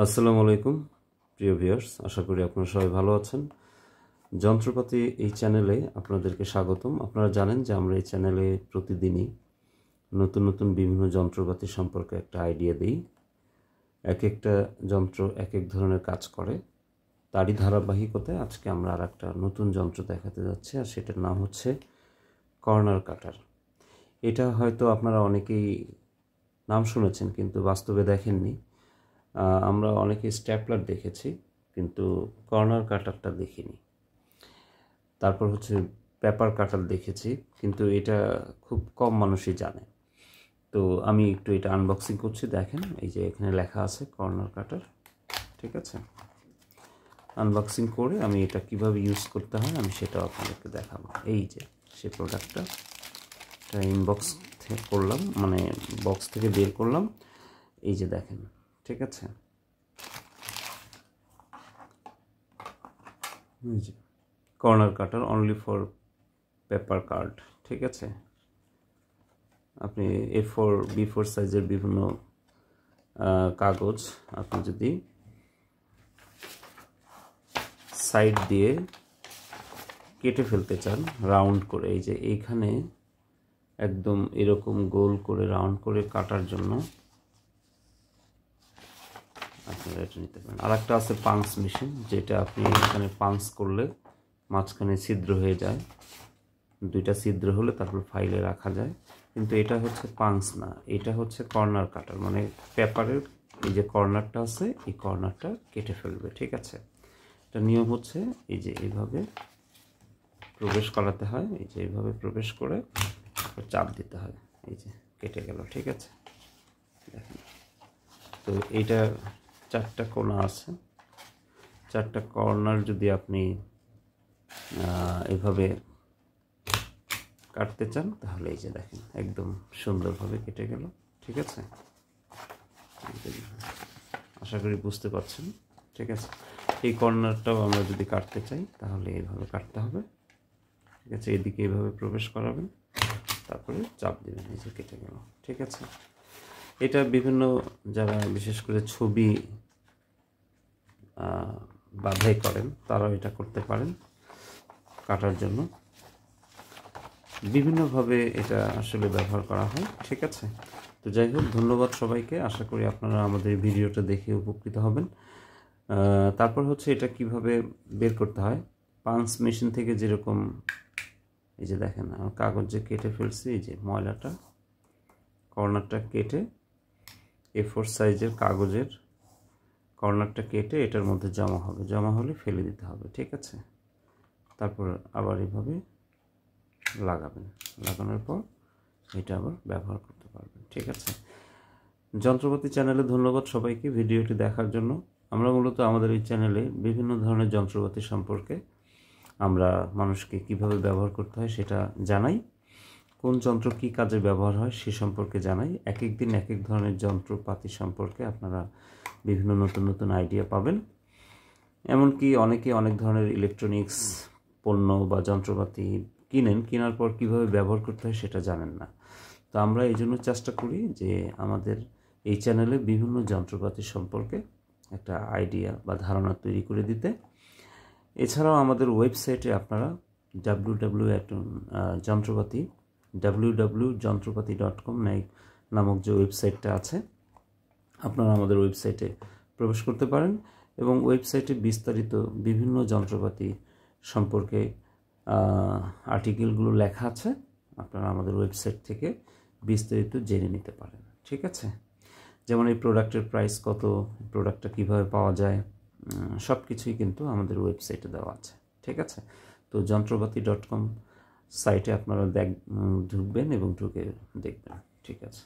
আসসালামু আলাইকুম প্রিয় ভিউয়ার্স, আশা করি আপনারা সবাই ভালো আছেন। যন্ত্রপাতি এই চ্যানেলে আপনাদেরকে স্বাগতম। আপনারা জানেন যে আমরা এই চ্যানেলে প্রতিদিনই নতুন নতুন বিভিন্ন যন্ত্রপাতি সম্পর্কে একটা আইডিয়া দিই। এক একটা যন্ত্র এক এক ধরনের কাজ করে, তারই ধারাবাহিকতায় আজকে আমরা আর একটা নতুন যন্ত্র দেখাতে যাচ্ছি, আর সেটার নাম হচ্ছে কর্নার কাটার। এটা হয়তো আপনারা অনেকেই নাম শুনেছেন কিন্তু বাস্তবে দেখেননি। আমরা অনেকে স্ট্যাপলার দেখেছি কিন্তু কর্নার কাটারটা দেখিনি। তারপর হচ্ছে পেপার কাটার দেখেছি কিন্তু এটা খুব কম মানুষই জানে। তো আমি একটু এটা আনবক্সিং করছি। দেখেন, এই যে এখানে লেখা আছে কর্নার কাটার, ঠিক আছে। আনবক্সিং করে আমি এটা কিভাবে ইউজ করতে হয় আমি সেটাও আপনাদেরকে দেখাবো। এই যে সেই প্রোডাক্টটা ইনবক্স থেকে করলাম, মানে বক্স থেকে বের করলাম। এই যে দেখেন, ঠিক আছে। Corner cutter only for paper card, ঠিক আছে। আপনি A4 B4 সাইজের বিভিন্ন কাগজ আপনি যদি সাইড দিয়ে কেটে ফেলতে চান রাউন্ড করে, এই যে এইখানে একদম এরকম গোল করে রাউন্ড করে কাটার জন্য আপনারা এটা নিতে পারেন। আর একটা আছে পাঞ্চ মেশিন, যেটা আপনি এখানে পাঞ্চ করলে মাঝখানে ছিদ্র হয়ে যায়, দুইটা ছিদ্র হলে তারপর ফাইলে রাখা যায়। কিন্তু এটা হচ্ছে পাঞ্চ না, এটা হচ্ছে কর্নার কাটার, মানে পেপারের এই যে কর্নারটা আছে এই কর্নারটা কেটে ফেলবে, ঠিক আছে। এটা নিয়ম হচ্ছে এই যে এইভাবে প্রবেশ করাতে হয়, এই যে এইভাবে প্রবেশ করে চাপ দিতে হয়, এই যে কেটে গেল, ঠিক আছে। দেখেন, তো এইটা চারটা কোণা আছে, চারটা কর্নার যদি আপনি এইভাবে কাটতে চান তাহলে এই যে দেখেন একদম সুন্দরভাবে কেটে গেল, ঠিক আছে। আশা করি বুঝতে পারছেন, ঠিক আছে। এই কর্নারটাও আমরা যদি কাটতে চাই তাহলে এইভাবে কাটতে হবে, ঠিক আছে। এদিকে এইভাবে প্রবেশ করাবেন, তারপরে চাপ দেবেন, এই যে কেটে গেল, ঠিক আছে। এটা বিভিন্ন যারা বিশেষ করে ছবি বাধাই করেন তারাও এটা করতে পারেন কাটার জন্য। বিভিন্নভাবে এটা আসলে ব্যবহার করা হয়, ঠিক আছে। তো যাই হোক, ধন্যবাদ সবাইকে। আশা করি আপনারা আমাদের ভিডিওটা দেখে উপকৃত হবেন। তারপর হচ্ছে এটা কিভাবে বের করতে হয়। পাঞ্চ মেশিন থেকে যেরকম এই যে দেখেন আমার কাগজ যে কেটে ফেলছি, এই যে ময়লাটা কর্নারটা কেটে A4 সাইজের কাগজের কর্নারটা কেটে এটার মধ্যে জমা হবে, জমা হলে ফেলে দিতে হবে, ঠিক আছে। তারপর আবার এভাবে লাগাবেন, লাগানোর পর এটা আবার ব্যবহার করতে পারবেন, ঠিক আছে। যন্ত্রপাতি চ্যানেলে ধন্যবাদ সবাইকে ভিডিওটি দেখার জন্য। আমরা মূলত আমাদের এই চ্যানেলে বিভিন্ন ধরনের যন্ত্রপাতি সম্পর্কে আমরা মানুষকে কিভাবে ব্যবহার করতে হয় সেটা জানাই, কোন যন্ত্র কী কাজে ব্যবহার হয় সে সম্পর্কে জানাই। এক এক দিন এক এক ধরনের যন্ত্রপাতি সম্পর্কে আপনারা বিভিন্ন নতুন নতুন আইডিয়া পাবেন। এমনকি অনেকে অনেক ধরনের ইলেকট্রনিক্স পণ্য বা যন্ত্রপাতি কেনার পর কিভাবে ব্যবহার করতে হয় সেটা জানেন না। তো আমরা এই জন্য চেষ্টা করি যে আমাদের এই চ্যানেলে বিভিন্ন যন্ত্রপাতি সম্পর্কে একটা আইডিয়া বা ধারণা তৈরি করে দিতে। এছাড়াও আমাদের ওয়েবসাইটে আপনারা www.যন্ত্রপাতি.com নামক যে ওয়েবসাইটটা আছে, আপনারা আমাদের ওয়েবসাইটে প্রবেশ করতে পারেন এবং ওয়েবসাইটে বিস্তারিত বিভিন্ন যন্ত্রপাতি সম্পর্কে আর্টিকেলগুলো লেখা আছে, আপনারা আমাদের ওয়েবসাইট থেকে বিস্তারিত জেনে নিতে পারেন, ঠিক আছে। যেমন এই প্রোডাক্টের প্রাইস কত, প্রোডাক্টটা কিভাবে পাওয়া যায়, সব কিছুই কিন্তু আমাদের ওয়েবসাইটে দেওয়া আছে, ঠিক আছে। তো যন্ত্রপাতি.com সাইটে আপনারা ঢুকবেন এবং ঢুকে দেখবেন, ঠিক আছে।